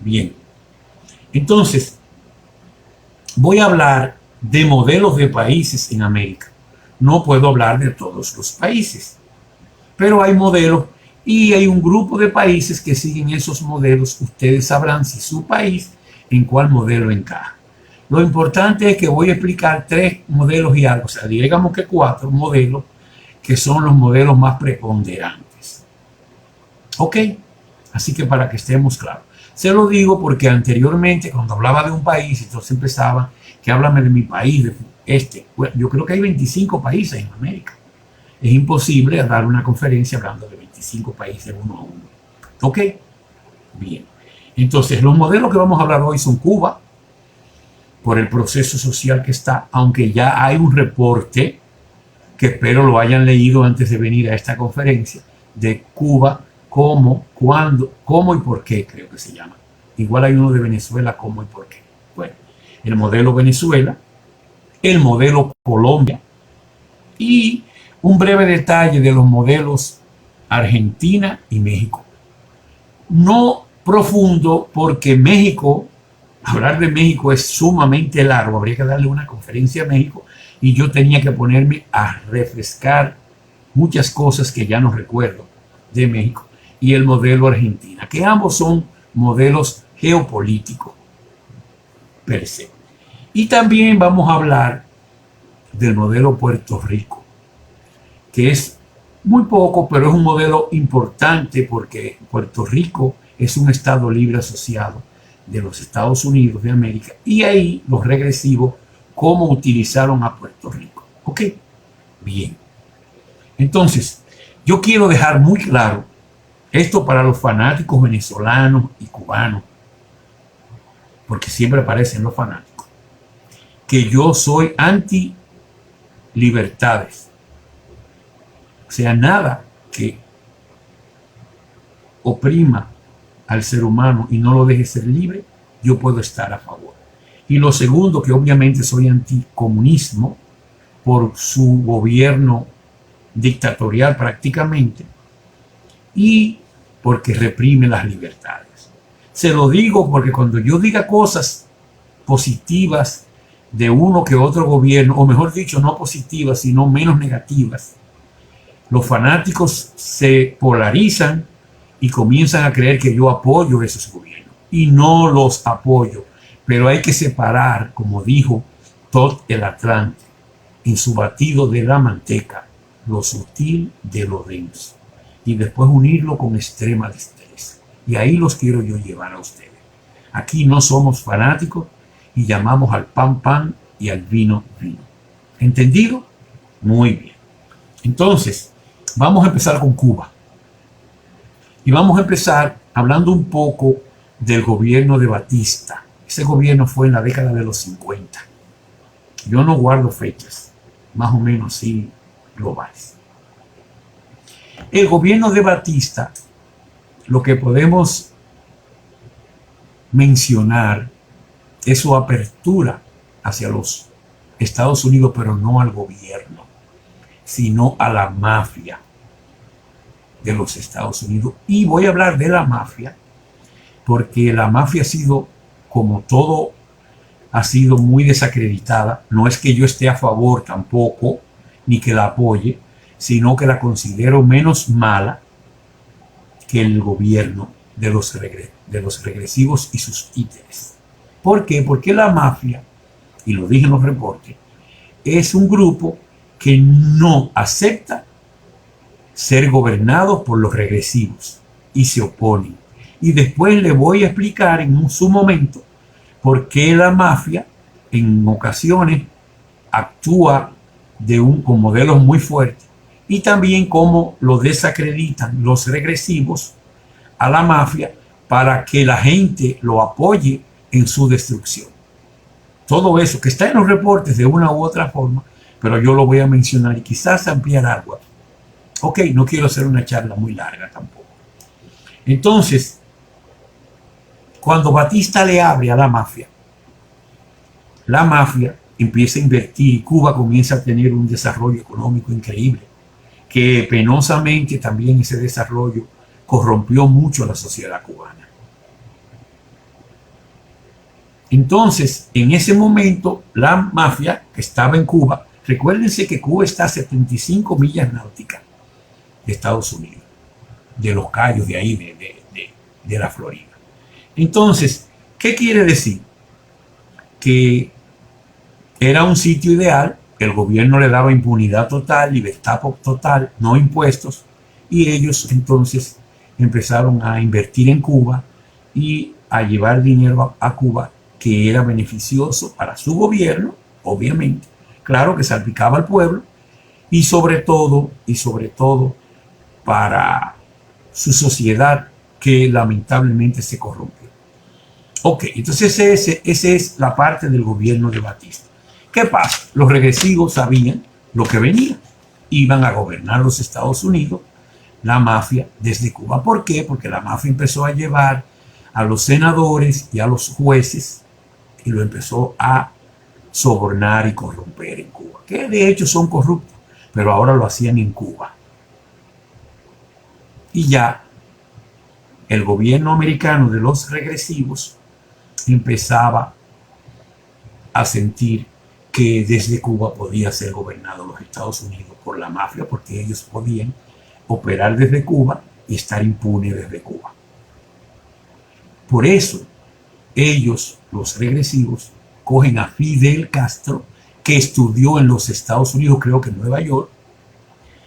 Bien, entonces voy a hablar de modelos de países en América. No puedo hablar de todos los países, pero hay modelos y hay un grupo de países que siguen esos modelos. Ustedes sabrán si su país en cuál modelo encaja. Lo importante es que voy a explicar 3 modelos y algo, o sea, digamos que 4 modelos que son los modelos más preponderantes. ¿Ok? Así que para que estemos claros. Se lo digo porque anteriormente, cuando hablaba de un país, entonces empezaba que háblame de mi país, de este. Bueno, yo creo que hay 25 países en América. Es imposible dar una conferencia hablando de 25 países uno a uno. ¿Ok? Bien. Entonces, los modelos que vamos a hablar hoy son Cuba, por el proceso social que está, aunque ya hay un reporte que espero lo hayan leído antes de venir a esta conferencia, de Cuba, cómo, cuándo, cómo y por qué, creo que se llama. Igual hay uno de Venezuela, cómo y por qué. Bueno, el modelo Venezuela, el modelo Colombia y un breve detalle de los modelos Argentina y México. No profundo porque México, hablar de México es sumamente largo, habría que darle una conferencia a México y yo tenía que ponerme a refrescar muchas cosas que ya no recuerdo de México y el modelo Argentina, que ambos son modelos geopolíticos per se. Y también vamos a hablar del modelo Puerto Rico, que es muy poco, pero es un modelo importante porque Puerto Rico es un estado libre asociado de los Estados Unidos de América y ahí los regresivos cómo utilizaron a Puerto Rico. ¿Ok? Bien. Entonces, yo quiero dejar muy claro esto para los fanáticos venezolanos y cubanos, porque siempre aparecen los fanáticos, que yo soy anti libertades. O sea, nada que oprima al ser humano y no lo deje ser libre, yo puedo estar a favor. Y lo segundo, que obviamente soy anticomunismo por su gobierno dictatorial prácticamente y porque reprime las libertades. Se lo digo porque cuando yo diga cosas positivas de uno que otro gobierno, o mejor dicho, no positivas, sino menos negativas, los fanáticos se polarizan y comienzan a creer que yo apoyo esos gobiernos. Y no los apoyo. Pero hay que separar, como dijo Todd el Atlante, en su batido de la manteca, lo sutil de lo denso. Y después unirlo con extrema destreza. Y ahí los quiero yo llevar a ustedes. Aquí no somos fanáticos y llamamos al pan pan y al vino vino. ¿Entendido? Muy bien. Entonces, vamos a empezar con Cuba. Y vamos a empezar hablando un poco del gobierno de Batista. Ese gobierno fue en la década de los 50. Yo no guardo fechas, más o menos sí globales. El gobierno de Batista, lo que podemos mencionar es su apertura hacia los Estados Unidos, pero no al gobierno, sino a la mafia de los Estados Unidos. Y voy a hablar de la mafia porque la mafia ha sido, como todo, ha sido muy desacreditada. No es que yo esté a favor tampoco, ni que la apoye, sino que la considero menos mala que el gobierno de los regresivos y sus títeres. ¿Por qué? Porque la mafia, y lo dije en los reportes, es un grupo que no acepta ser gobernado por los regresivos y se oponen. Y después le voy a explicar en su momento por qué la mafia en ocasiones actúa con modelos muy fuertes y también cómo lo desacreditan los regresivos a la mafia para que la gente lo apoye en su destrucción. Todo eso que está en los reportes de una u otra forma, pero yo lo voy a mencionar y quizás ampliar algo. Ok, no quiero hacer una charla muy larga tampoco. Entonces, cuando Batista le abre a la mafia empieza a invertir y Cuba comienza a tener un desarrollo económico increíble, que penosamente también ese desarrollo corrompió mucho a la sociedad cubana. Entonces, en ese momento, la mafia que estaba en Cuba, recuérdense que Cuba está a 75 millas náuticas de Estados Unidos, de los Cayos de ahí, de la Florida. Entonces, ¿qué quiere decir? Que era un sitio ideal, el gobierno le daba impunidad total, libertad total, no impuestos, y ellos entonces empezaron a invertir en Cuba y a llevar dinero a Cuba, que era beneficioso para su gobierno, obviamente, claro que salpicaba al pueblo, y sobre todo para su sociedad, que lamentablemente se corrompió. Ok, entonces esa es la parte del gobierno de Batista. ¿Qué pasa? Los regresivos sabían lo que venía. Iban a gobernar los Estados Unidos, la mafia desde Cuba. ¿Por qué? Porque la mafia empezó a llevar a los senadores y a los jueces y lo empezó a sobornar y corromper en Cuba. Que de hecho son corruptos, pero ahora lo hacían en Cuba. Y ya el gobierno americano de los regresivos empezaba a sentir que desde Cuba podía ser gobernado los Estados Unidos por la mafia, porque ellos podían operar desde Cuba y estar impunes desde Cuba. Por eso ellos, los regresivos, cogen a Fidel Castro, que estudió en los Estados Unidos, creo que en Nueva York,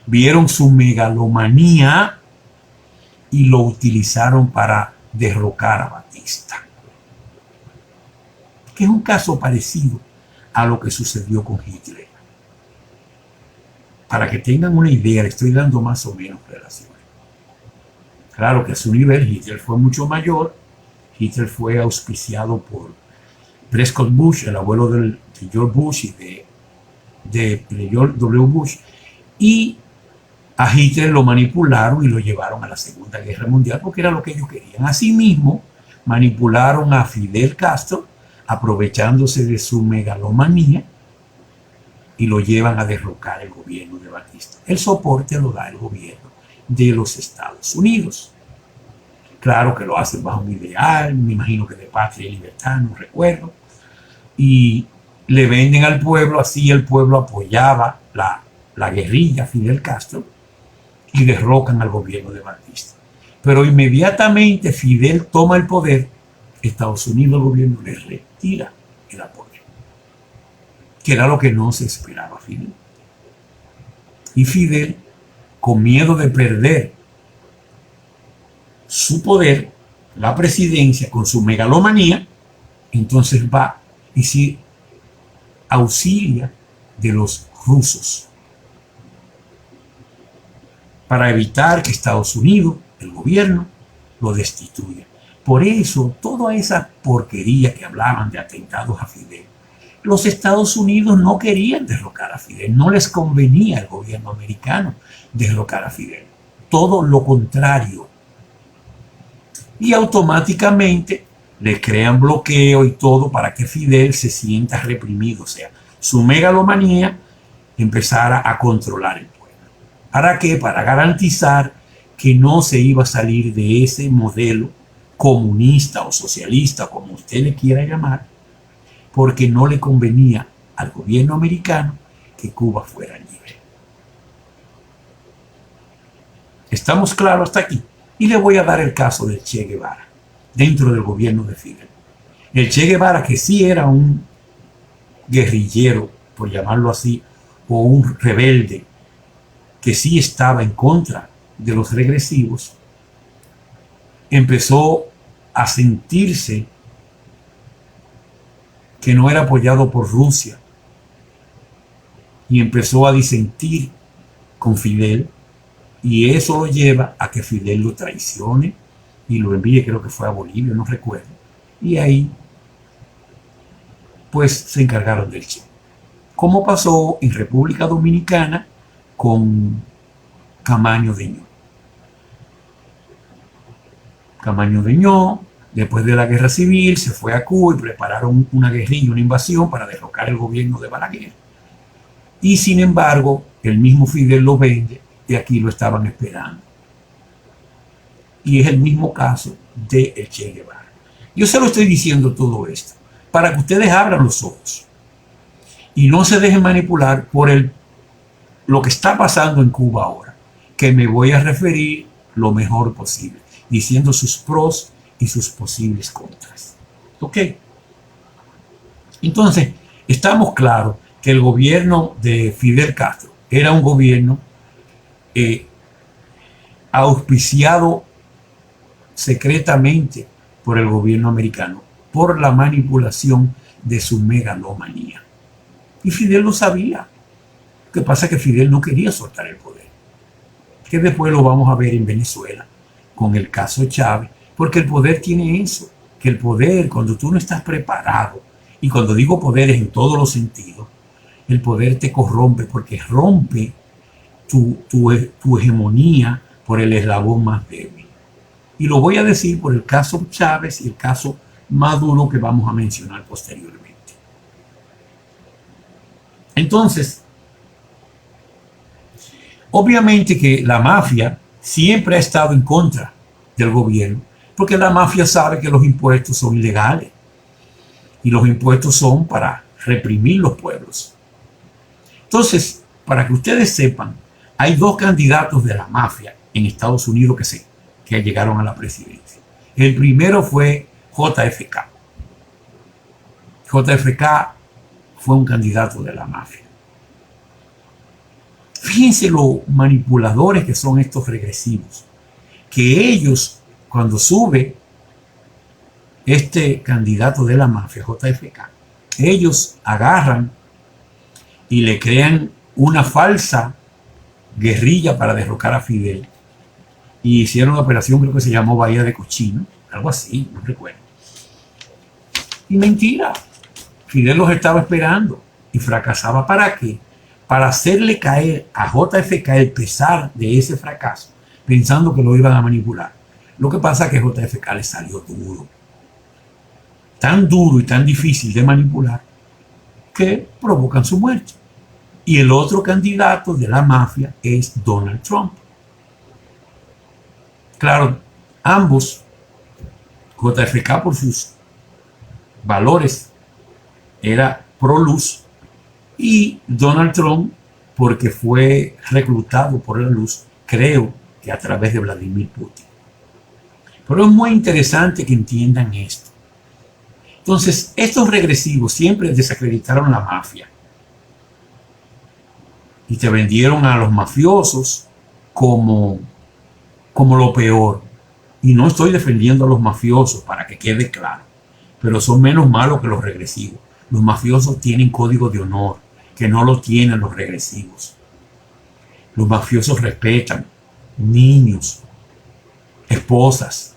vieron su megalomanía y lo utilizaron para derrocar a Batista. Que es un caso parecido a lo que sucedió con Hitler. Para que tengan una idea, le estoy dando más o menos relaciones. Claro que a su nivel Hitler fue mucho mayor. Hitler fue auspiciado por Prescott Bush, el abuelo de George Bush y de George W. Bush. Y a Hitler lo manipularon y lo llevaron a la Segunda Guerra Mundial porque era lo que ellos querían. Asimismo, manipularon a Fidel Castro, aprovechándose de su megalomanía, y lo llevan a derrocar el gobierno de Batista. El soporte lo da el gobierno de los Estados Unidos. Claro que lo hacen bajo un ideal, me imagino que de patria y libertad, no recuerdo, y le venden al pueblo, así el pueblo apoyaba la guerrilla Fidel Castro y derrocan al gobierno de Batista. Pero inmediatamente Fidel toma el poder, Estados Unidos, el gobierno, le retira el apoyo, que era lo que no se esperaba Fidel. Y Fidel, con miedo de perder su poder, la presidencia, con su megalomanía, entonces va y se auxilia de los rusos para evitar que Estados Unidos, el gobierno, lo destituya. Por eso, toda esa porquería que hablaban de atentados a Fidel, los Estados Unidos no querían derrocar a Fidel, no les convenía al gobierno americano derrocar a Fidel. Todo lo contrario. Y automáticamente le crean bloqueo y todo para que Fidel se sienta reprimido, o sea, su megalomanía empezara a controlar el pueblo. ¿Para qué? Para garantizar que no se iba a salir de ese modelo comunista o socialista, como usted le quiera llamar, porque no le convenía al gobierno americano que Cuba fuera libre. ¿Estamos claros hasta aquí? Y le voy a dar el caso del Che Guevara, dentro del gobierno de Fidel. El Che Guevara, que sí era un guerrillero, por llamarlo así, o un rebelde, que sí estaba en contra de los regresivos, empezó a sentirse que no era apoyado por Rusia y empezó a disentir con Fidel, y eso lo lleva a que Fidel lo traicione y lo envíe, creo que fue a Bolivia, no recuerdo, y ahí pues se encargaron del Che, como pasó en República Dominicana con Camaño Deñó. Camaño Deñó, después de la guerra civil, se fue a Cuba y prepararon una guerrilla, una invasión para derrocar el gobierno de Balaguer. Y sin embargo, el mismo Fidel lo vende y aquí lo estaban esperando. Y es el mismo caso de el Che Guevara. Yo se lo estoy diciendo todo esto para que ustedes abran los ojos y no se dejen manipular por lo que está pasando en Cuba ahora, que me voy a referir lo mejor posible, diciendo sus pros y sus posibles contras. ¿Ok? Entonces, estamos claros que el gobierno de Fidel Castro era un gobierno auspiciado secretamente por el gobierno americano, por la manipulación de su megalomanía. Y Fidel lo sabía. Lo que pasa es que Fidel no quería soltar el poder. Que después lo vamos a ver en Venezuela, con el caso Chávez, porque el poder tiene eso, que el poder, cuando tú no estás preparado, y cuando digo poder es en todos los sentidos, el poder te corrompe porque rompe tu hegemonía por el eslabón más débil. Y lo voy a decir por el caso Chávez y el caso Maduro que vamos a mencionar posteriormente. Entonces, obviamente que la mafia siempre ha estado en contra del gobierno, porque la mafia sabe que los impuestos son ilegales y los impuestos son para reprimir los pueblos. Entonces, para que ustedes sepan, hay dos candidatos de la mafia en Estados Unidos que llegaron a la presidencia. El primero fue JFK. JFK fue un candidato de la mafia. Fíjense lo manipuladores que son estos regresivos, que ellos, cuando sube este candidato de la mafia, JFK, ellos agarran y le crean una falsa guerrilla para derrocar a Fidel. Y hicieron una operación, creo que se llamó Bahía de Cochino, algo así, no recuerdo. Y mentira, Fidel los estaba esperando y fracasaba. ¿Para qué? Para hacerle caer a JFK el pesar de ese fracaso, pensando que lo iban a manipular. Lo que pasa es que JFK le salió duro. Tan duro y tan difícil de manipular que provocan su muerte. Y el otro candidato de la mafia es Donald Trump. Claro, ambos, JFK por sus valores era pro luz y Donald Trump porque fue reclutado por la luz, creo que a través de Vladimir Putin. Pero es muy interesante que entiendan esto. Entonces, estos regresivos siempre desacreditaron la mafia y te vendieron a los mafiosos como lo peor. Y no estoy defendiendo a los mafiosos, para que quede claro, pero son menos malos que los regresivos. Los mafiosos tienen código de honor, que no lo tienen los regresivos. Los mafiosos respetan niños, esposas,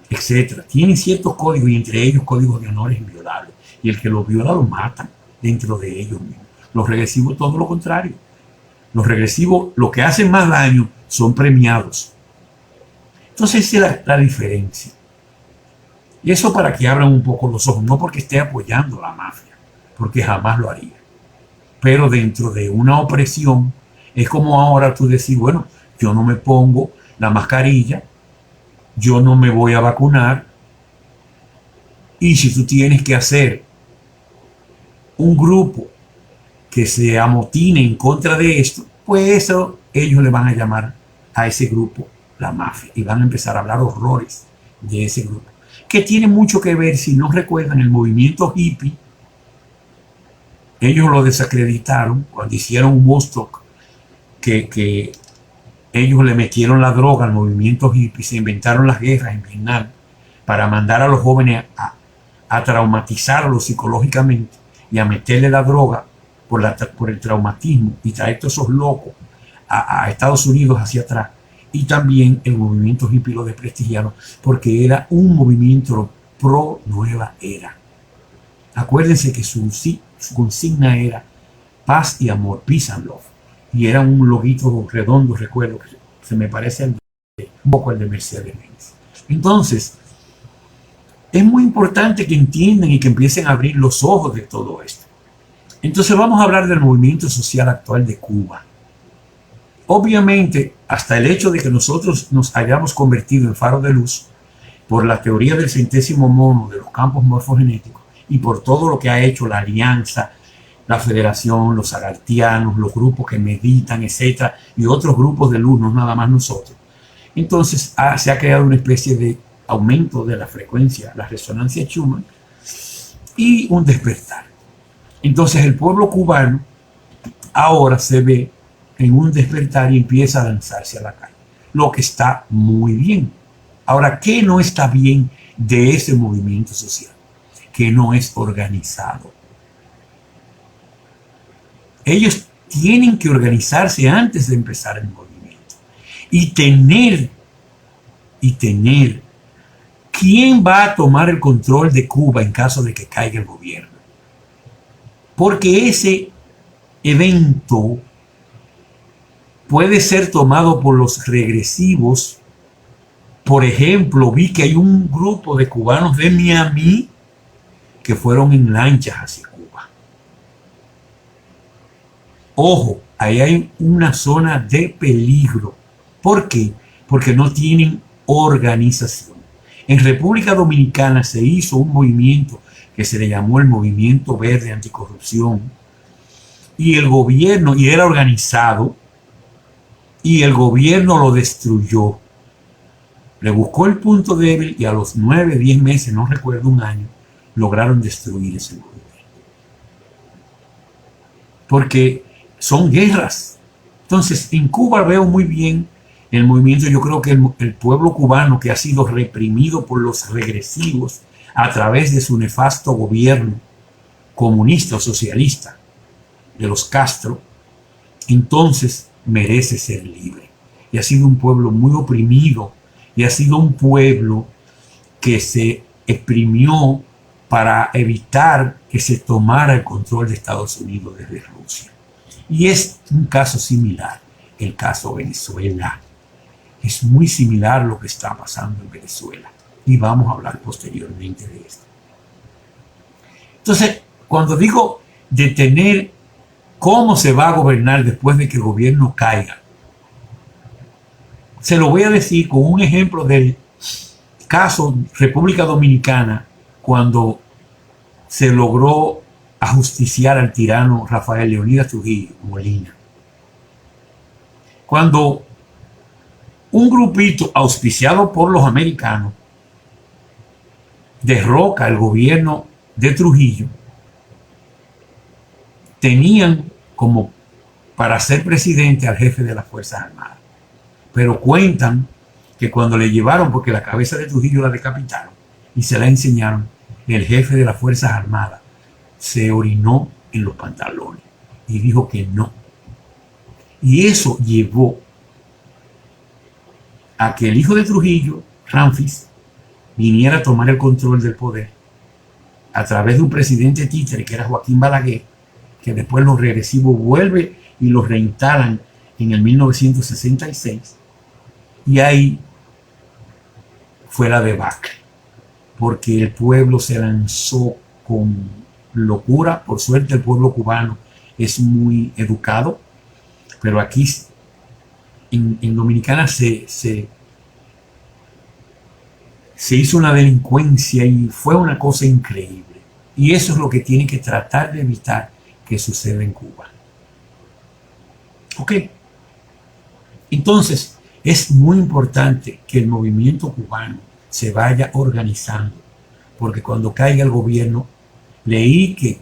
etcétera. Tienen ciertos códigos y entre ellos códigos de honor inviolables. Y el que lo viola lo matan dentro de ellos mismos. Los regresivos todo lo contrario. Los regresivos, lo que hacen más daño, son premiados. Entonces esa es la diferencia. Y eso para que abran un poco los ojos, no porque esté apoyando a la mafia, porque jamás lo haría. Pero dentro de una opresión, es como ahora tú decir, bueno, yo no me pongo la mascarilla, yo no me voy a vacunar, y si tú tienes que hacer un grupo que se amotine en contra de esto, pues eso ellos le van a llamar a ese grupo la mafia y van a empezar a hablar horrores de ese grupo, que tiene mucho que ver, si no recuerdan, el movimiento hippie. Ellos lo desacreditaron cuando hicieron un Woodstock, que ellos le metieron la droga al movimiento hippie, se inventaron las guerras en Vietnam para mandar a los jóvenes a traumatizarlos psicológicamente y a meterle la droga por el traumatismo y traer todos esos locos a Estados Unidos hacia atrás. Y también el movimiento hippie lo desprestigiaron porque era un movimiento pro nueva era. Acuérdense que su consigna era paz y amor, peace and love. Y era un loguito redondo, recuerdo, que se me parece un poco al de Mercedes-Benz. Entonces, es muy importante que entiendan y que empiecen a abrir los ojos de todo esto. Entonces vamos a hablar del movimiento social actual de Cuba. Obviamente, hasta el hecho de que nosotros nos hayamos convertido en faro de luz por la teoría del centésimo mono de los campos morfogenéticos y por todo lo que ha hecho la Alianza, la Federación, los Agartianos, los grupos que meditan, etcétera, y otros grupos de luz, no nada más nosotros. Entonces se ha creado una especie de aumento de la frecuencia, la resonancia Schumann, y un despertar. Entonces el pueblo cubano ahora se ve en un despertar y empieza a lanzarse a la calle, lo que está muy bien. Ahora, ¿qué no está bien de ese movimiento social? Que no es organizado. Ellos tienen que organizarse antes de empezar el movimiento y tener quién va a tomar el control de Cuba en caso de que caiga el gobierno. Porque ese evento puede ser tomado por los regresivos. Por ejemplo, vi que hay un grupo de cubanos de Miami que fueron en lanchas hacia Cuba. Ojo, ahí hay una zona de peligro. ¿Por qué? Porque no tienen organización. En República Dominicana se hizo un movimiento que se le llamó el Movimiento Verde Anticorrupción, y el gobierno, y era organizado, y el gobierno lo destruyó. Le buscó el punto débil y a los 9, 10 meses, no recuerdo, un año, lograron destruir ese movimiento. Porque son guerras. Entonces, en Cuba veo muy bien el movimiento. Yo creo que el pueblo cubano, que ha sido reprimido por los regresivos a través de su nefasto gobierno comunista o socialista de los Castro, entonces merece ser libre. Y ha sido un pueblo muy oprimido, y ha sido un pueblo que se exprimió para evitar que se tomara el control de Estados Unidos desde Rusia. Y es un caso similar, el caso Venezuela. Es muy similar lo que está pasando en Venezuela. Y vamos a hablar posteriormente de esto. Entonces, cuando digo detener cómo se va a gobernar después de que el gobierno caiga, se lo voy a decir con un ejemplo del caso República Dominicana, cuando se logró ajusticiar al tirano Rafael Leónidas Trujillo Molina. Cuando un grupito auspiciado por los americanos derroca el gobierno de Trujillo, tenían como para ser presidente al jefe de las Fuerzas Armadas. Pero cuentan que cuando le llevaron, porque la cabeza de Trujillo la decapitaron y se la enseñaron, el jefe de las Fuerzas Armadas se orinó en los pantalones y dijo que no. Y eso llevó a que el hijo de Trujillo, Ramfis, viniera a tomar el control del poder a través de un presidente títere que era Joaquín Balaguer, que después los regresivos vuelve y los reinstalan en el 1966. Y ahí fue la debacle, porque el pueblo se lanzó con locura. Por suerte el pueblo cubano es muy educado, pero aquí en Dominicana se hizo una delincuencia y fue una cosa increíble. Y eso es lo que tiene que tratar de evitar que suceda en Cuba. Ok. Entonces, es muy importante que el movimiento cubano se vaya organizando, porque cuando caiga el gobierno, leí que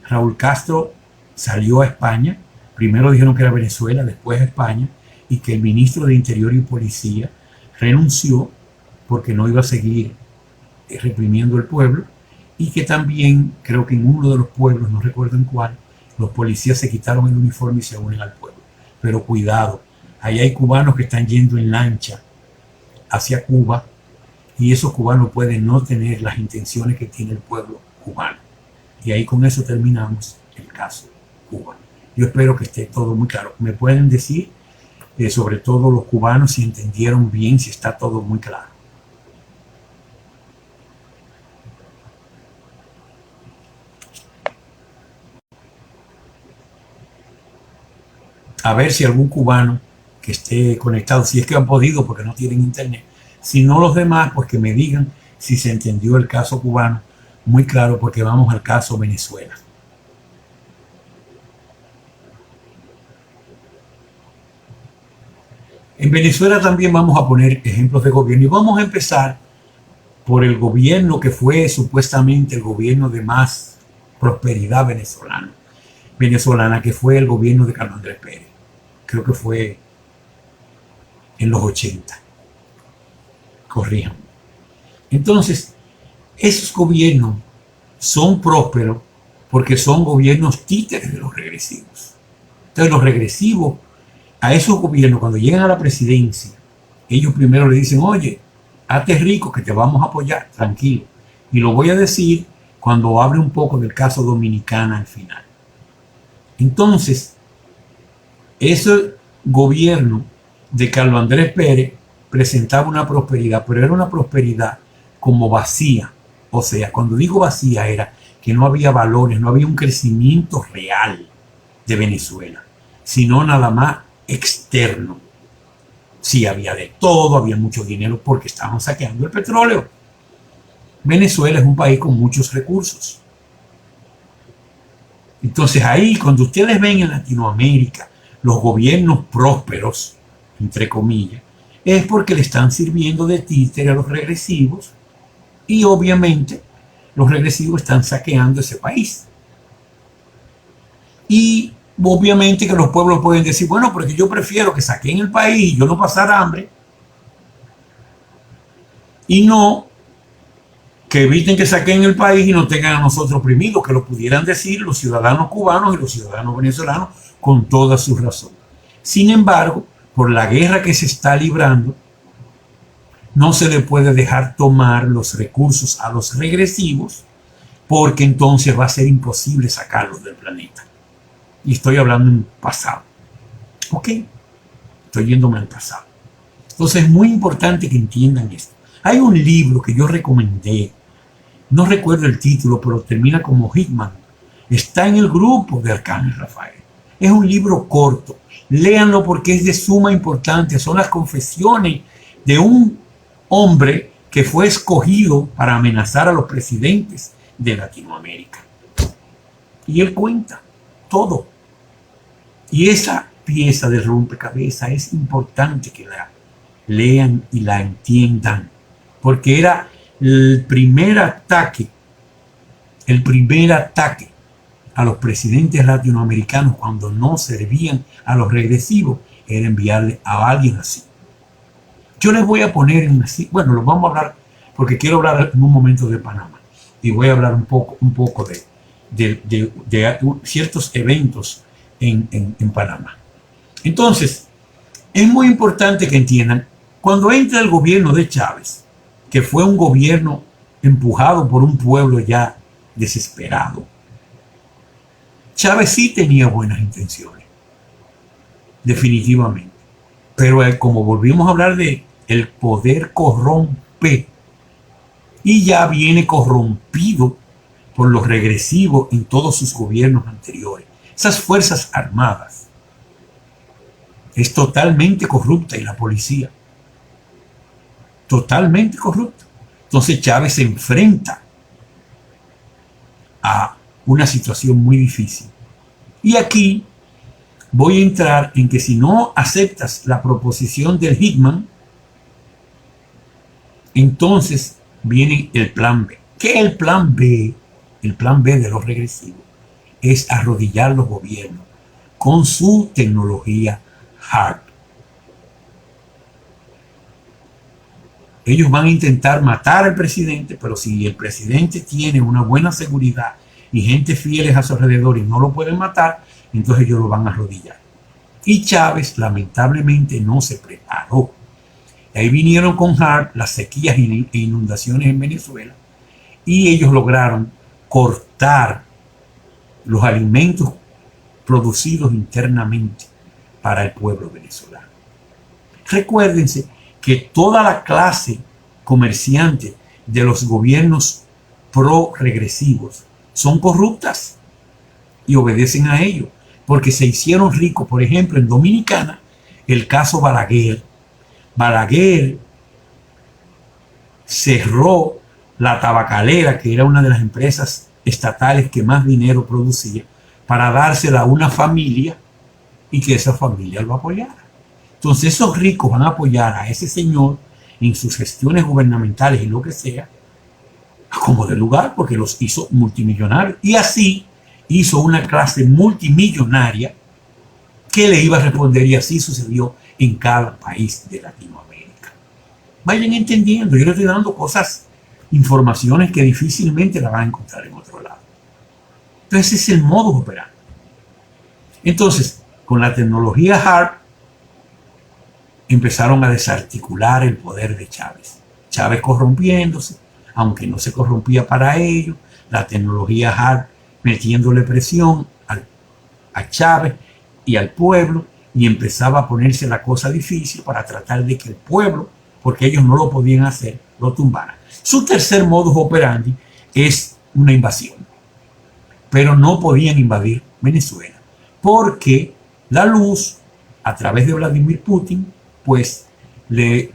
Raúl Castro salió a España, primero dijeron que era Venezuela, después a España, y que el ministro de Interior y Policía renunció porque no iba a seguir reprimiendo el pueblo, y que también creo que en uno de los pueblos, no recuerdo en cuál, los policías se quitaron el uniforme y se unen al pueblo. Pero cuidado, ahí hay cubanos que están yendo en lancha hacia Cuba, y esos cubanos pueden no tener las intenciones que tiene el pueblo cubano. Y ahí con eso terminamos el caso Cuba. Yo espero que esté todo muy claro. Me pueden decir, sobre todo los cubanos, si entendieron bien, si está todo muy claro. A ver si algún cubano que esté conectado, si es que han podido porque no tienen internet. Si no, los demás, pues que me digan si se entendió el caso cubano, muy claro porque vamos al caso Venezuela. En Venezuela también vamos a poner ejemplos de gobierno y vamos a empezar por el gobierno que fue supuestamente el gobierno de más prosperidad venezolana, que fue el gobierno de Carlos Andrés Pérez. Creo que fue en los 80. Corrían. Entonces, esos gobiernos son prósperos porque son gobiernos títeres de los regresivos. Entonces, los regresivos, a esos gobiernos, cuando llegan a la presidencia, ellos primero le dicen, oye, hazte rico que te vamos a apoyar, tranquilo. Y lo voy a decir cuando hable un poco del caso Dominicana al final. Entonces, ese gobierno de Carlos Andrés Pérez presentaba una prosperidad, pero era una prosperidad como vacía. O sea, cuando digo vacía era que no había valores, no había un crecimiento real de Venezuela, sino nada más externo. Sí, había de todo, había mucho dinero porque estaban saqueando el petróleo. Venezuela es un país con muchos recursos. Entonces ahí, cuando ustedes ven en Latinoamérica los gobiernos prósperos, entre comillas, es porque le están sirviendo de títere a los regresivos y obviamente los regresivos están saqueando ese país. Y obviamente que los pueblos pueden decir, bueno, porque yo prefiero que saquen el país y yo no pasar hambre y no que eviten que saquen el país y no tengan a nosotros oprimidos, que lo pudieran decir los ciudadanos cubanos y los ciudadanos venezolanos con toda su razón. Sin embargo, por la guerra que se está librando, no se le puede dejar tomar los recursos a los regresivos porque entonces va a ser imposible sacarlos del planeta. Y estoy hablando en pasado. ¿Ok? Estoy yéndome al pasado. Entonces es muy importante que entiendan esto. Hay un libro que yo recomendé, no recuerdo el título, pero termina como Hickman. Está en el grupo de Arcángel Rafael. Es un libro corto. Léanlo porque es de suma importancia. Son las confesiones de un hombre que fue escogido para amenazar a los presidentes de Latinoamérica. Y él cuenta todo. Y esa pieza de rompecabezas es importante que la lean y la entiendan, porque era el primer ataque a los presidentes latinoamericanos cuando no servían a los regresivos, era enviarle a alguien así. Yo les voy a poner en así, bueno, lo vamos a hablar, porque quiero hablar en un momento de Panamá, y voy a hablar un poco de ciertos eventos en Panamá. Entonces, es muy importante que entiendan, cuando entra el gobierno de Chávez, que fue un gobierno empujado por un pueblo ya desesperado, Chávez sí tenía buenas intenciones, definitivamente. Pero como volvimos a hablar de el poder corrompe, y ya viene corrompido por los regresivos en todos sus gobiernos anteriores. Esas fuerzas armadas es totalmente corrupta y la policía totalmente corrupta. Entonces Chávez se enfrenta a una situación muy difícil. Y aquí voy a entrar en que si no aceptas la proposición del Hickman, entonces viene el plan B. ¿Qué es el plan B? El plan B de los regresivos es arrodillar los gobiernos con su tecnología HAARP. Ellos van a intentar matar al presidente, pero si el presidente tiene una buena seguridad y gente fieles a su alrededor y no lo pueden matar, entonces ellos lo van a arrodillar. Y Chávez lamentablemente no se preparó. Ahí vinieron con HAARP las sequías e inundaciones en Venezuela y ellos lograron cortar los alimentos producidos internamente para el pueblo venezolano. Recuérdense que toda la clase comerciante de los gobiernos pro-regresivos son corruptas y obedecen a ellos, porque se hicieron ricos. Por ejemplo, en Dominicana, el caso Balaguer. Balaguer cerró la tabacalera, que era una de las empresas estatales que más dinero producía, para dársela a una familia y que esa familia lo apoyara. Entonces esos ricos van a apoyar a ese señor en sus gestiones gubernamentales y lo que sea, como de lugar, porque los hizo multimillonarios. Y así hizo una clase multimillonaria que le iba a responder, y así sucedió en cada país de Latinoamérica. Vayan entendiendo, yo les estoy dando cosas, informaciones que difícilmente las van a encontrar en otro lado. Entonces ese es el modus operandi. Entonces, con la tecnología HAARP, empezaron a desarticular el poder de Chávez. Chávez corrompiéndose, aunque no se corrompía para ello, la tecnología HAARP metiéndole presión a Chávez y al pueblo, y empezaba a ponerse la cosa difícil para tratar de que el pueblo, porque ellos no lo podían hacer, lo tumbara. Su tercer modus operandi es una invasión, pero no podían invadir Venezuela, porque la luz, a través de Vladimir Putin, pues le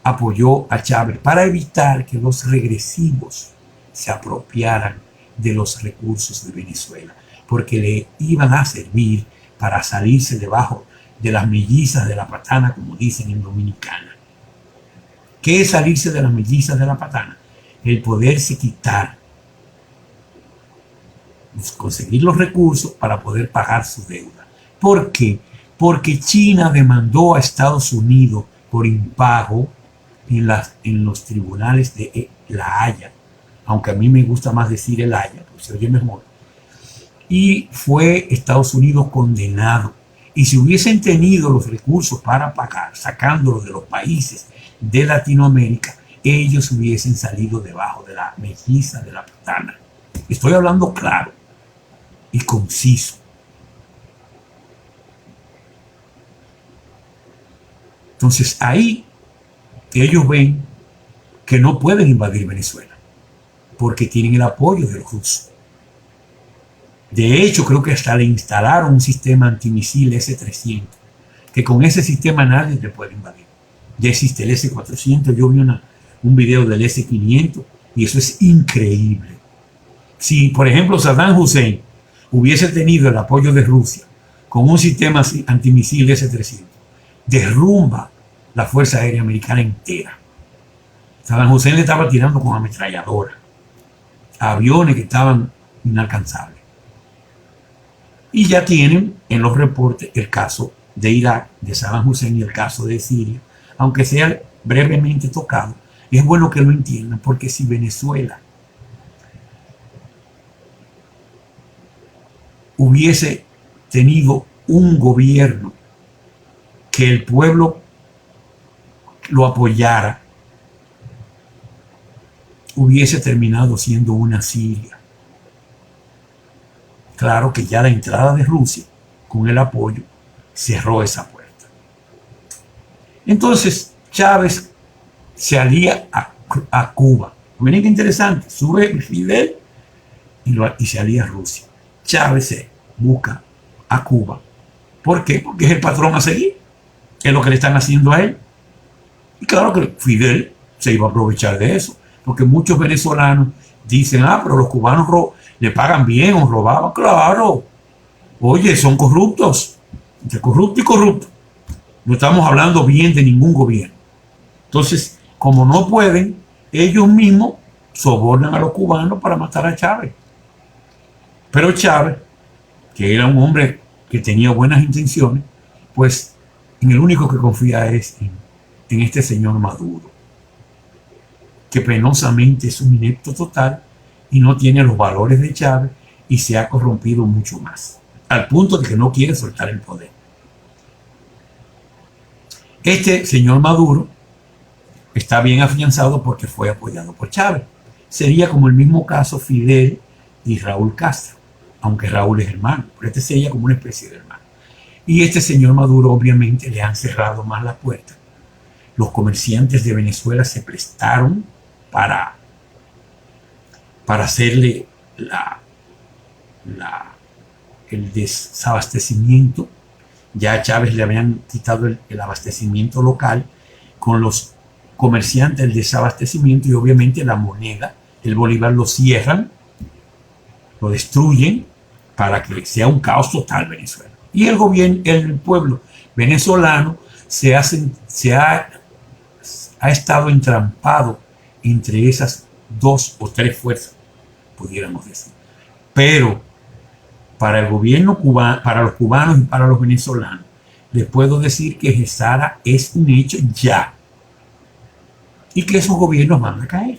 apoyó a Chávez para evitar que los regresivos se apropiaran de los recursos de Venezuela, porque le iban a servir para salirse debajo de las mellizas de la patana, como dicen en Dominicana. ¿Qué es salirse de las mellizas de la patana? El poderse quitar, conseguir los recursos para poder pagar su deuda. ¿Por qué? Porque China demandó a Estados Unidos por impago en los tribunales de La Haya, aunque a mí me gusta más decir El Haya, porque se oye mejor. Y fue Estados Unidos condenado. Y si hubiesen tenido los recursos para pagar, sacándolos de los países de Latinoamérica, ellos hubiesen salido debajo de la melliza de la patana. Estoy hablando claro y conciso. Entonces ahí ellos ven que no pueden invadir Venezuela porque tienen el apoyo de los rusos. De hecho, creo que hasta le instalaron un sistema antimisil S-300, que con ese sistema nadie te puede invadir. Ya existe el S-400, yo vi un video del S-500 y eso es increíble. Si, por ejemplo, Saddam Hussein hubiese tenido el apoyo de Rusia con un sistema antimisil S-300, derrumba la Fuerza Aérea Americana entera. Saddam Hussein le estaba tirando con ametralladora, aviones que estaban inalcanzables. Y ya tienen en los reportes el caso de Irak, de Saddam Hussein, y el caso de Siria, aunque sea brevemente tocado. Y es bueno que lo entiendan, porque si Venezuela hubiese tenido un gobierno que el pueblo lo apoyara, hubiese terminado siendo una Siria. Claro que ya la entrada de Rusia con el apoyo cerró esa puerta. Entonces Chávez se alía a Cuba. Miren qué interesante, sube Fidel y se alía a Rusia. Chávez se busca a Cuba. ¿Por qué? Porque es el patrón a seguir, es lo que le están haciendo a él. Y claro que Fidel se iba a aprovechar de eso, porque muchos venezolanos dicen, pero los cubanos le pagan bien o robaban. Claro, oye, son corruptos, entre corrupto y corrupto. No estamos hablando bien de ningún gobierno. Entonces, como no pueden, ellos mismos sobornan a los cubanos para matar a Chávez. Pero Chávez, que era un hombre que tenía buenas intenciones, pues en el único que confía es en este señor Maduro, que penosamente es un inepto total y no tiene los valores de Chávez y se ha corrompido mucho más, al punto de que no quiere soltar el poder. Este señor Maduro está bien afianzado porque fue apoyado por Chávez. Sería como el mismo caso Fidel y Raúl Castro, aunque Raúl es hermano, pero este sería como una especie de hermano. Y este señor Maduro obviamente le han cerrado más la puerta. Los comerciantes de Venezuela se prestaron para hacerle el desabastecimiento. Ya a Chávez le habían quitado el abastecimiento local con comerciantes el desabastecimiento y obviamente la moneda, el bolívar, lo cierran, lo destruyen para que sea un caos total Venezuela. Y el gobierno, el pueblo venezolano ha estado entrampado entre esas dos o tres fuerzas, pudiéramos decir. Pero para el gobierno cubano, para los cubanos y para los venezolanos, les puedo decir que Gesara es un hecho ya. Y que esos gobiernos van a caer.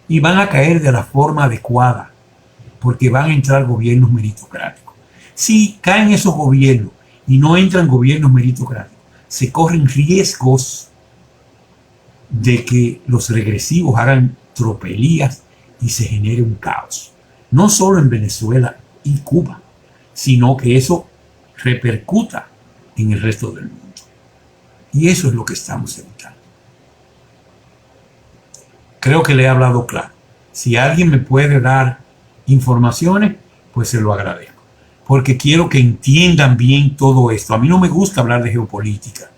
Y van a caer de la forma adecuada, porque van a entrar gobiernos meritocráticos. Si caen esos gobiernos y no entran gobiernos meritocráticos, se corren riesgos de que los regresivos hagan tropelías y se genere un caos. No solo en Venezuela y Cuba, sino que eso repercuta en el resto del mundo. Y eso es lo que estamos evitando. Creo que le he hablado claro. Si alguien me puede dar informaciones, pues se lo agradezco. Porque quiero que entiendan bien todo esto. A mí no me gusta hablar de geopolítica.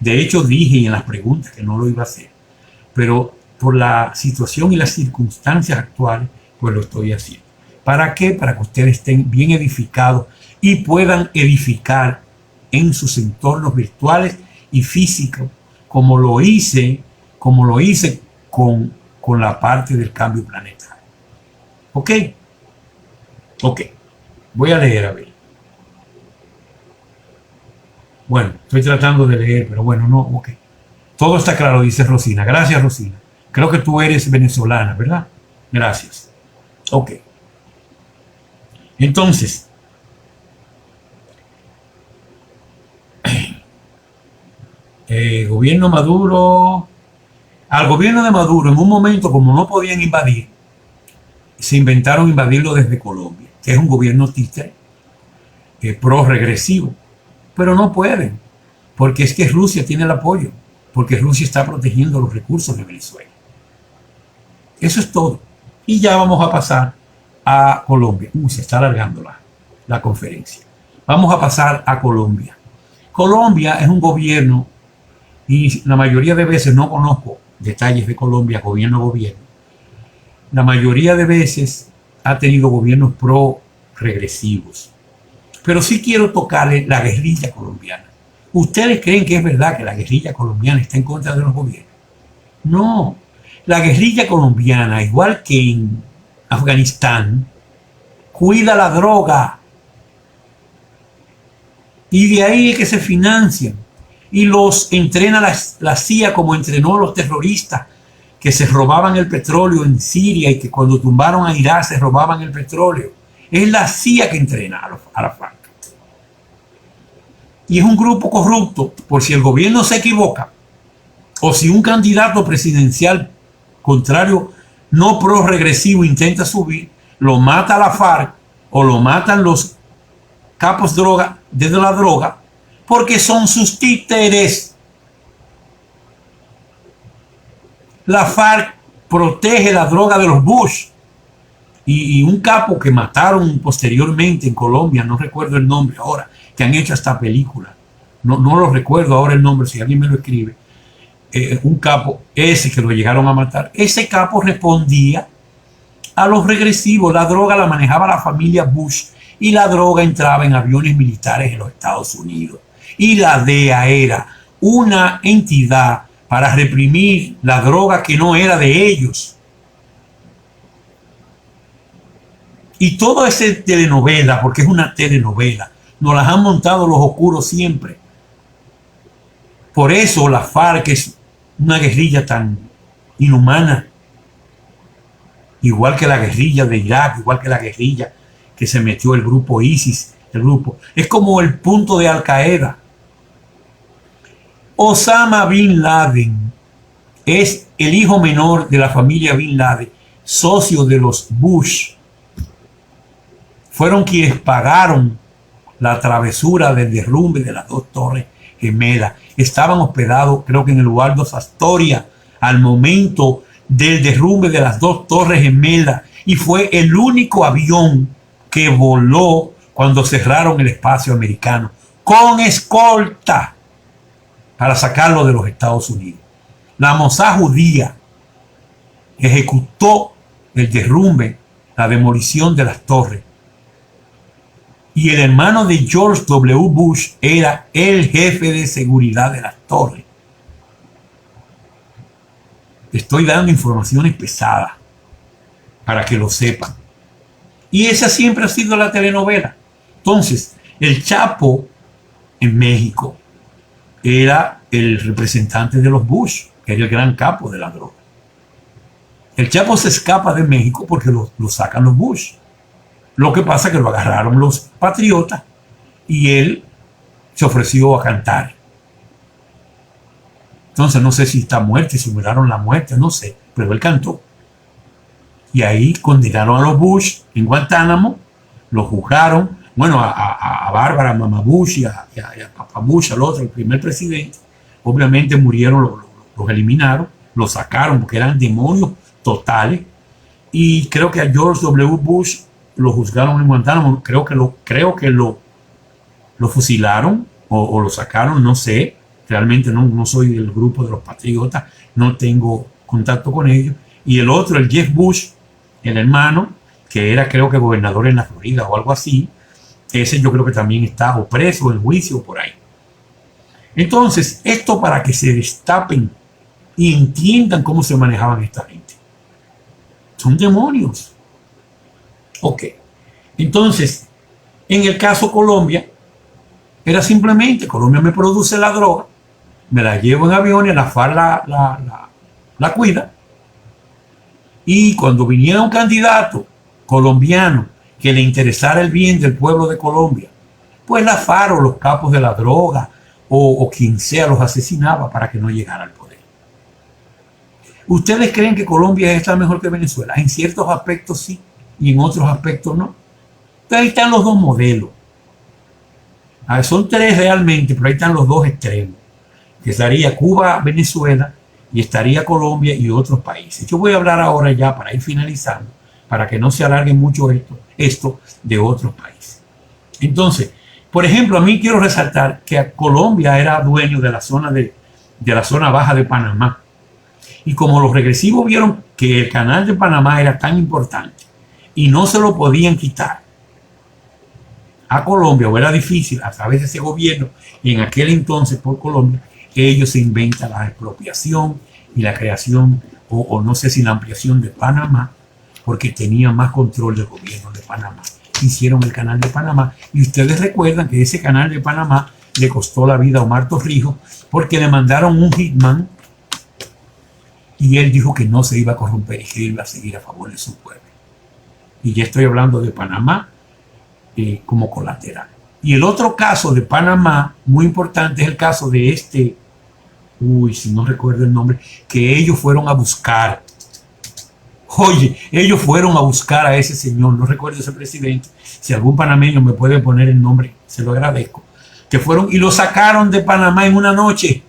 De hecho, dije en las preguntas que no lo iba a hacer. Pero por la situación y las circunstancias actuales, pues lo estoy haciendo. ¿Para qué? Para que ustedes estén bien edificados y puedan edificar en sus entornos virtuales y físicos, como lo hice con la parte del cambio planetario. ¿Ok? Ok. Voy a leer, a ver. Bueno, estoy tratando de leer, pero bueno, no, ok. Todo está claro, dice Rosina. Gracias, Rosina. Creo que tú eres venezolana, ¿verdad? Gracias. Ok. Entonces, gobierno Maduro, al gobierno de Maduro, en un momento, como no podían invadir, se inventaron invadirlo desde Colombia, que es un gobierno títere, pro-regresivo. Pero no pueden, porque es que Rusia tiene el apoyo, porque Rusia está protegiendo los recursos de Venezuela. Eso es todo. Y ya vamos a pasar a Colombia. Se está alargando la conferencia. Vamos a pasar a Colombia. Colombia es un gobierno, y la mayoría de veces no conozco detalles de Colombia, gobierno a gobierno. La mayoría de veces ha tenido gobiernos pro-regresivos. Pero sí quiero tocarle la guerrilla colombiana. ¿Ustedes creen que es verdad que la guerrilla colombiana está en contra de los gobiernos? No. La guerrilla colombiana, igual que en Afganistán, cuida la droga. Y de ahí es que se financian. Y los entrena la CIA como entrenó a los terroristas que se robaban el petróleo en Siria y que cuando tumbaron a Irak se robaban el petróleo. Es la CIA que entrena a la FARC. Y es un grupo corrupto, por si el gobierno se equivoca, o si un candidato presidencial contrario, no pro-regresivo, intenta subir, lo mata la FARC o lo matan los capos de la droga, porque son sus títeres. La FARC protege la droga de los Bush. Y un capo que mataron posteriormente en Colombia, no recuerdo el nombre ahora, que han hecho esta película. No lo recuerdo ahora el nombre, si alguien me lo escribe. Un capo, ese que lo llegaron a matar, ese capo respondía a los regresivos. La droga la manejaba la familia Bush y la droga entraba en aviones militares en los Estados Unidos. Y la DEA era una entidad para reprimir la droga que no era de ellos. Y toda esa telenovela, porque es una telenovela, nos las han montado los oscuros siempre. Por eso la FARC es una guerrilla tan inhumana, igual que la guerrilla de Irak, igual que la guerrilla que se metió el grupo ISIS, es como el punto de Al Qaeda. Osama Bin Laden es el hijo menor de la familia Bin Laden, socio de los Bush. Fueron quienes pagaron la travesura del derrumbe de las dos torres gemelas. Estaban hospedados, creo que en el Waldorf Astoria, al momento del derrumbe de las dos torres gemelas. Y fue el único avión que voló cuando cerraron el espacio americano, con escolta, para sacarlo de los Estados Unidos. La Mossad judía ejecutó el derrumbe, la demolición de las torres. Y el hermano de George W. Bush era el jefe de seguridad de las torres. Estoy dando informaciones pesadas para que lo sepan. Y esa siempre ha sido la telenovela. Entonces, el Chapo en México era el representante de los Bush, que era el gran capo de la droga. El Chapo se escapa de México porque lo sacan los Bush. Lo que pasa es que lo agarraron los patriotas y él se ofreció a cantar. Entonces no sé si está muerto, si simularon la muerte, no sé, pero él cantó. Y ahí condenaron a los Bush en Guantánamo, los juzgaron, bueno, a Bárbara, a Mama Bush y a Papa Bush, al otro, el primer presidente. Obviamente murieron, los eliminaron, los sacaron porque eran demonios totales. Y creo que a George W. Bush lo juzgaron en Guantánamo, creo que lo fusilaron o lo sacaron, no sé. Realmente no soy del grupo de los patriotas, no tengo contacto con ellos. Y el otro, el Jeff Bush, el hermano, que era creo que gobernador en la Florida o algo así, ese yo creo que también está o preso, en juicio o por ahí. Entonces, esto para que se destapen y entiendan cómo se manejaban esta gente. Son demonios. Ok. Entonces, en el caso Colombia, era simplemente, Colombia me produce la droga, me la llevo en avión y la FARC la cuida. Y cuando viniera un candidato colombiano que le interesara el bien del pueblo de Colombia, pues la FARC o los capos de la droga o quien sea los asesinaba para que no llegara al poder. ¿Ustedes creen que Colombia está mejor que Venezuela? En ciertos aspectos sí y en otros aspectos no. Entonces ahí están los dos modelos. Son tres realmente, pero ahí están los dos extremos. Que estaría Cuba, Venezuela y estaría Colombia y otros países. Yo voy a hablar ahora ya para ir finalizando, para que no se alargue mucho esto de otros países. Entonces, por ejemplo, a mí quiero resaltar que Colombia era dueño de la zona la zona baja de Panamá. Y como los regresivos vieron que el canal de Panamá era tan importante y no se lo podían quitar a Colombia, o era difícil a través de ese gobierno, y en aquel entonces por Colombia, ellos se inventan la expropiación y la creación, o no sé si la ampliación de Panamá, porque tenían más control del gobierno de Panamá. Hicieron el canal de Panamá, y ustedes recuerdan que ese canal de Panamá le costó la vida a Omar Torrijos, porque le mandaron un hitman, y él dijo que no se iba a corromper y que iba a seguir a favor de su pueblo. Y ya estoy hablando de Panamá como colateral. Y el otro caso de Panamá, muy importante, es el caso de si no recuerdo el nombre, que ellos fueron a buscar. Oye, ellos fueron a buscar a ese señor, no recuerdo ese presidente. Si algún panameño me puede poner el nombre, se lo agradezco. Que fueron y lo sacaron de Panamá en una noche.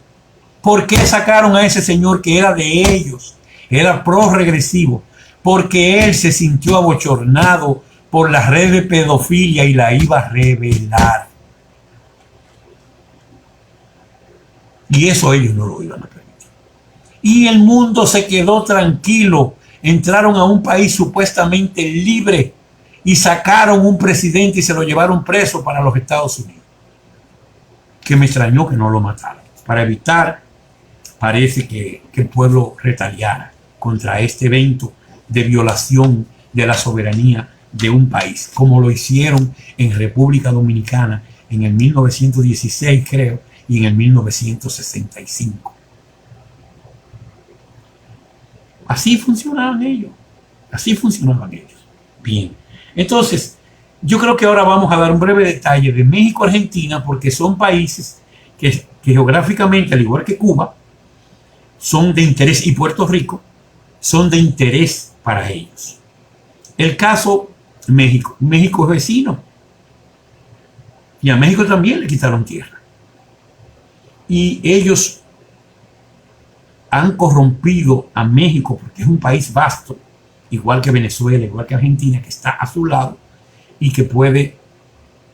¿Por qué sacaron a ese señor que era de ellos? Era pro-regresivo. Porque él se sintió abochornado por la red de pedofilia y la iba a revelar. Y eso ellos no lo iban a permitir. Y el mundo se quedó tranquilo. Entraron a un país supuestamente libre y sacaron un presidente y se lo llevaron preso para los Estados Unidos. Que me extrañó que no lo mataran. Para evitar, parece que el pueblo retaliara contra este evento de violación de la soberanía de un país, como lo hicieron en República Dominicana en el 1916, creo, y en el 1965. Así funcionaban ellos. Así funcionaban ellos. Bien. Entonces, yo creo que ahora vamos a dar un breve detalle de México y Argentina, porque son países que geográficamente, al igual que Cuba, son de interés, y Puerto Rico, son de interés para ellos. El caso México. México es vecino. Y a México también le quitaron tierra. Y ellos han corrompido a México porque es un país vasto, igual que Venezuela, igual que Argentina, que está a su lado y que puede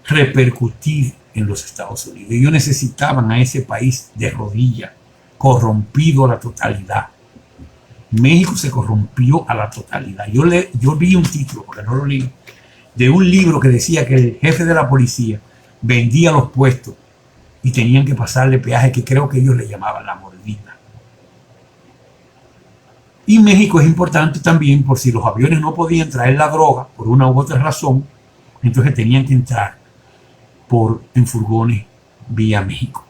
repercutir en los Estados Unidos. Ellos necesitaban a ese país de rodillas corrompido a la totalidad. México se corrompió a la totalidad. Yo vi un título, porque no lo leí, de un libro que decía que el jefe de la policía vendía los puestos y tenían que pasarle peaje, que creo que ellos le llamaban la mordida. Y México es importante también por si los aviones no podían traer la droga por una u otra razón, entonces tenían que entrar en furgones vía México.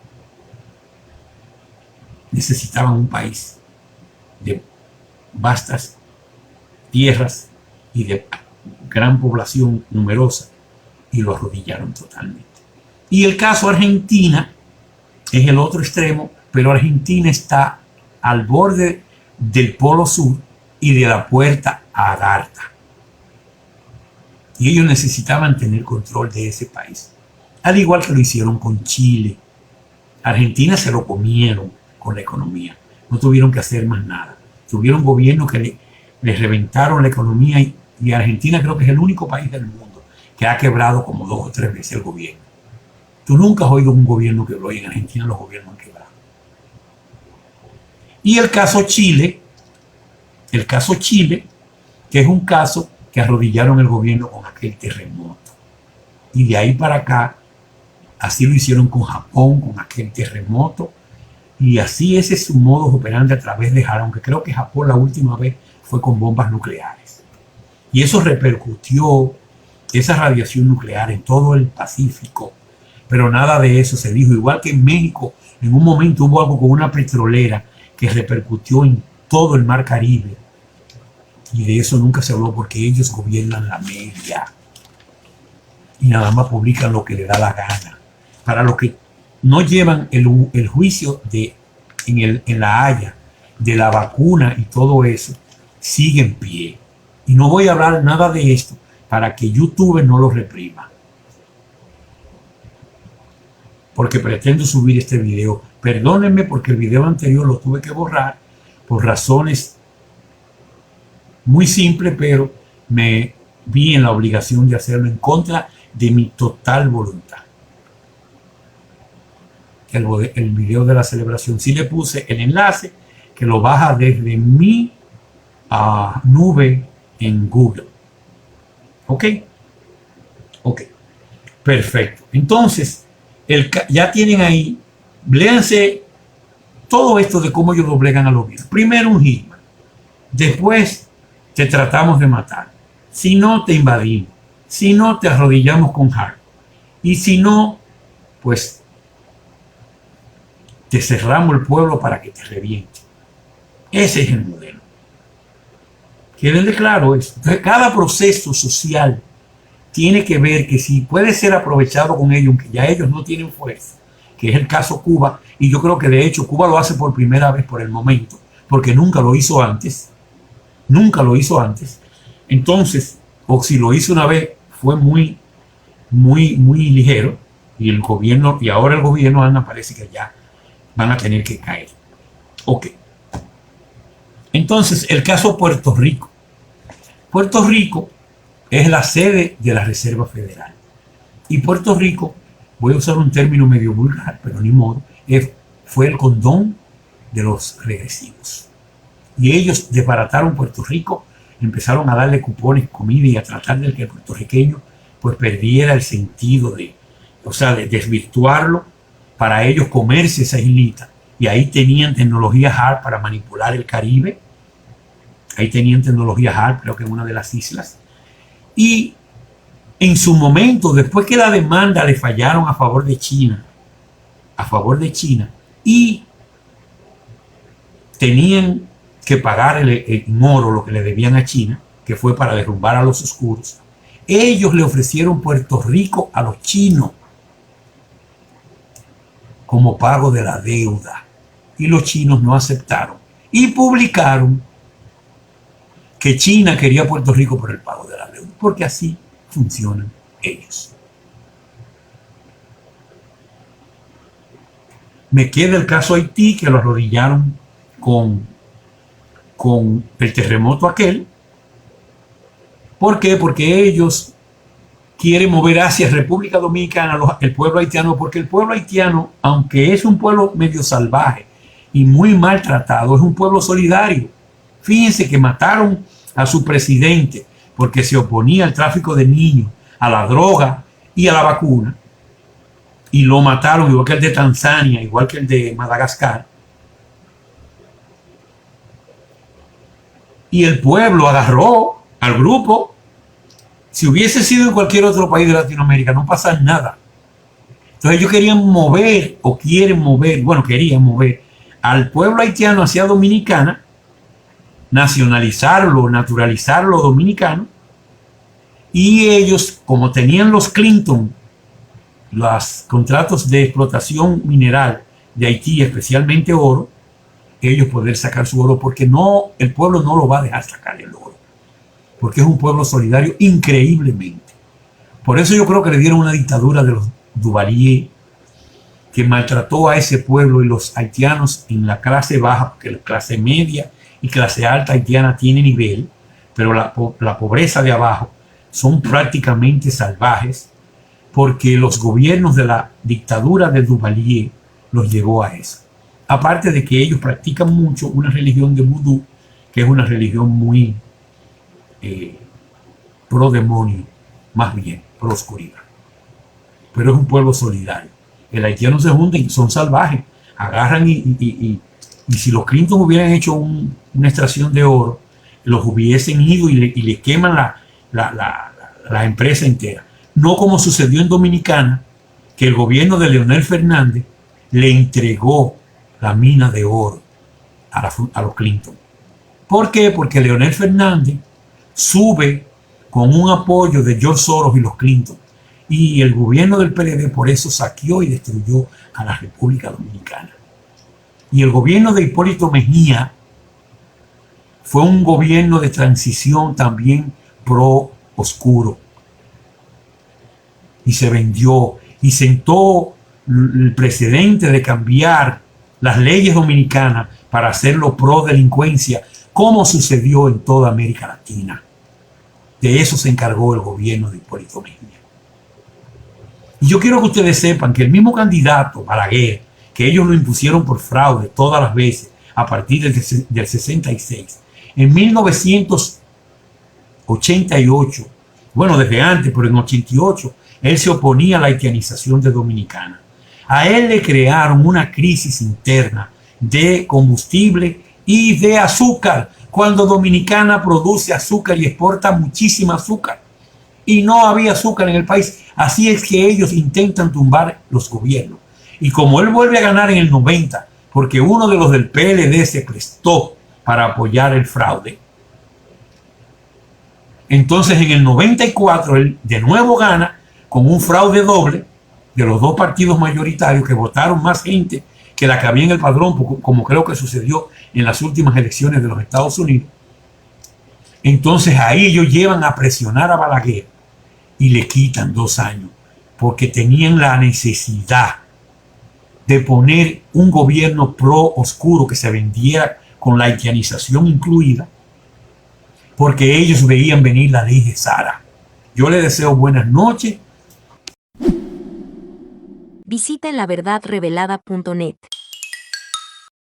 Necesitaban un país de vastas tierras y de gran población numerosa, y lo arrodillaron totalmente. Y el caso Argentina es el otro extremo, pero Argentina está al borde del Polo Sur y de la puerta a Agartha. Y ellos necesitaban tener control de ese país, al igual que lo hicieron con Chile. Argentina se lo comieron con la economía, no tuvieron que hacer más nada. Tuvieron gobiernos que les reventaron la economía, y Argentina creo que es el único país del mundo que ha quebrado como 2 o 3 veces el gobierno. Tú nunca has oído un gobierno quebró, y en Argentina los gobiernos han quebrado. Y el caso Chile, que es un caso que arrodillaron el gobierno con aquel terremoto. Y de ahí para acá, así lo hicieron con Japón, con aquel terremoto. Y así ese es su modus operandi a través de Japón, aunque creo que Japón la última vez fue con bombas nucleares. Y eso repercutió, esa radiación nuclear, en todo el Pacífico. Pero nada de eso se dijo. Igual que en México, en un momento hubo algo con una petrolera que repercutió en todo el Mar Caribe. Y de eso nunca se habló porque ellos gobiernan la media. Y nada más publican lo que les da la gana. Para los que no llevan el juicio en La Haya de la vacuna y todo eso, sigue en pie. Y no voy a hablar nada de esto para que YouTube no lo reprima. Porque pretendo subir este video. Perdónenme porque el video anterior lo tuve que borrar por razones muy simples, pero me vi en la obligación de hacerlo en contra de mi total voluntad. El video de la celebración, sí le puse el enlace que lo baja desde mi nube en Google. ¿Ok? Ok. Perfecto. Entonces, ya tienen ahí, léanse todo esto de cómo ellos doblegan a los virus. Primero un Hitman. Después te tratamos de matar. Si no, te invadimos. Si no, te arrodillamos con hard. Y si no, pues te cerramos el pueblo para que te reviente. Ese es el modelo. Quédenle claro eso. Entonces, cada proceso social tiene que ver que si puede ser aprovechado con ellos, aunque ya ellos no tienen fuerza, que es el caso Cuba, y yo creo que de hecho Cuba lo hace por primera vez por el momento, porque nunca lo hizo antes. Entonces, o si lo hizo una vez, fue muy ligero, y el gobierno, y ahora el gobierno Ana parece que ya van a tener que caer. Ok. Entonces, el caso Puerto Rico. Puerto Rico es la sede de la Reserva Federal. Y Puerto Rico, voy a usar un término medio vulgar, pero ni modo, fue el condón de los regresivos. Y ellos desbarataron Puerto Rico, empezaron a darle cupones, comida y a tratar de que el puertorriqueño pues perdiera el sentido de desvirtuarlo para ellos comerse esa islita. Y ahí tenían tecnología HARP para manipular el Caribe. Ahí tenían tecnología HARP, creo que en una de las islas. Y en su momento, después que la demanda le fallaron a favor de China, y tenían que pagar en oro lo que le debían a China, que fue para derrumbar a los oscuros, ellos le ofrecieron Puerto Rico a los chinos como pago de la deuda. Y los chinos no aceptaron. Y publicaron que China quería Puerto Rico por el pago de la deuda. Porque así funcionan ellos. Me queda el caso Haití, que lo arrodillaron con el terremoto aquel. ¿Por qué? Porque ellos quieren mover hacia República Dominicana el pueblo haitiano, porque el pueblo haitiano, aunque es un pueblo medio salvaje, y muy maltratado. Es un pueblo solidario. Fíjense que mataron a su presidente porque se oponía al tráfico de niños, a la droga y a la vacuna. Y lo mataron, igual que el de Tanzania, igual que el de Madagascar. Y el pueblo agarró al grupo. Si hubiese sido en cualquier otro país de Latinoamérica, no pasa nada. Entonces ellos querían mover, o quieren mover, bueno, querían mover al pueblo haitiano hacia Dominicana, nacionalizarlo, naturalizarlo dominicano. Y ellos, como tenían los Clinton, los contratos de explotación mineral de Haití, especialmente oro, ellos poder sacar su oro, porque no, el pueblo no lo va a dejar sacar el oro, porque es un pueblo solidario increíblemente. Por eso yo creo que le dieron una dictadura de los Duvalier, que maltrató a ese pueblo, y los haitianos en la clase baja, porque la clase media y clase alta haitiana tiene nivel, pero la pobreza de abajo son prácticamente salvajes, porque los gobiernos de la dictadura de Duvalier los llevó a eso. Aparte de que ellos practican mucho una religión de vudú, que es una religión muy pro demonio, más bien pro oscuridad. Pero es un pueblo solidario. El haitiano se juntan, son salvajes, agarran y si los Clinton hubieran hecho una extracción de oro, los hubiesen ido y le queman la empresa entera. No como sucedió en Dominicana, que el gobierno de Leonel Fernández le entregó la mina de oro a los Clinton. ¿Por qué? Porque Leonel Fernández sube con un apoyo de George Soros y los Clinton. Y el gobierno del PLD por eso saqueó y destruyó a la República Dominicana. Y el gobierno de Hipólito Mejía fue un gobierno de transición también pro oscuro. Y se vendió y sentó el precedente de cambiar las leyes dominicanas para hacerlo pro delincuencia, como sucedió en toda América Latina. De eso se encargó el gobierno de Hipólito Mejía. Y yo quiero que ustedes sepan que el mismo candidato, Balaguer, que ellos lo impusieron por fraude todas las veces a partir del 66, en 1988, bueno, desde antes, pero en 88, él se oponía a la haitianización de Dominicana. A él le crearon una crisis interna de combustible y de azúcar, cuando Dominicana produce azúcar y exporta muchísima azúcar. Y no había azúcar en el país. Así es que ellos intentan tumbar los gobiernos. Y como él vuelve a ganar en el 90, porque uno de los del PLD se prestó para apoyar el fraude, entonces en el 94 él de nuevo gana con un fraude doble de los dos partidos mayoritarios que votaron más gente que la que había en el padrón, como creo que sucedió en las últimas elecciones de los Estados Unidos. Entonces ahí ellos llevan a presionar a Balaguer y le quitan 2 años, porque tenían la necesidad de poner un gobierno pro oscuro que se vendiera con la haitianización incluida, porque ellos veían venir la ley de Sara. Yo les deseo buenas noches. Visita laverdadrevelada.net.